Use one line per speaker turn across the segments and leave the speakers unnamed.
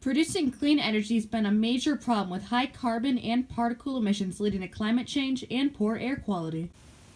Producing clean energy has been a major problem with high carbon and particle emissions leading to climate change and poor air quality.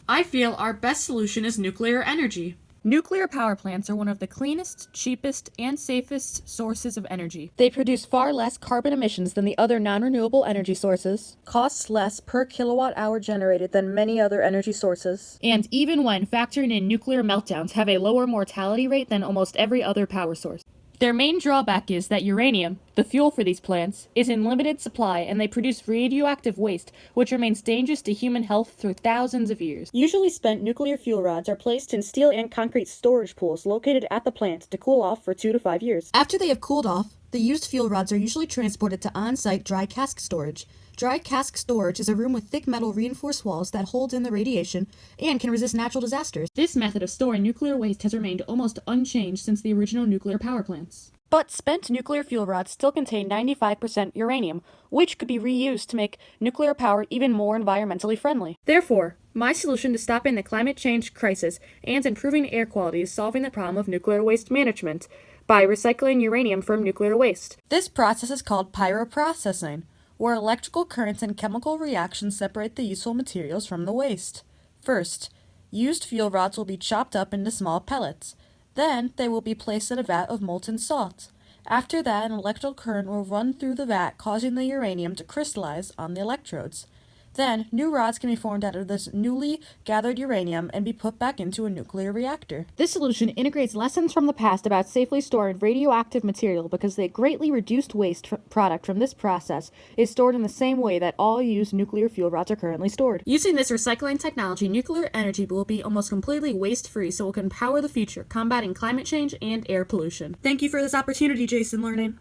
I feel our best solution is nuclear energy. Nuclear power plants are one of the cleanest, cheapest, and safest sources of energy. They produce far less carbon emissions than the other non-renewable energy sources, costs less per kilowatt hour generated than many other energy sources, and even when factoring in nuclear meltdowns, have a lower mortality rate than almost every other power source. Their main drawback is that uranium, the fuel for these plants, is in limited supply and they produce radioactive waste, which remains dangerous to human health through thousands of years. Usually spent nuclear fuel rods are placed in steel and concrete storage pools located at the plant to cool off for 2 to 5 years. After they have cooled off, the used fuel rods are usually transported to on-site dry cask storage. Dry cask storage is a room with thick metal reinforced walls that hold in the radiation and can resist natural disasters. This method of storing nuclear waste has remained almost unchanged since the original nuclear power plants. But spent nuclear fuel rods still contain 95% uranium, which could be reused to make nuclear power even more environmentally friendly. Therefore, my solution to stopping the climate change crisis and improving air quality is solving the problem of nuclear waste management by recycling uranium from nuclear waste. This process is called pyroprocessing, where electrical currents and chemical reactions separate the useful materials from the waste. First, used fuel rods will be chopped up into small pellets. Then, they will be placed in a vat of molten salt. After that, an electrical current will run through the vat, causing the uranium to crystallize on the electrodes. Then, new rods can be formed out of this newly gathered uranium and be put back into a nuclear reactor. This solution integrates lessons from the past about safely storing radioactive material because the greatly reduced waste product from this process is stored in the same way that all used nuclear fuel rods are currently stored. Using this recycling technology, nuclear energy will be almost completely waste-free, so it can power the future, combating climate change and air pollution. Thank you for this opportunity, Jason Learning.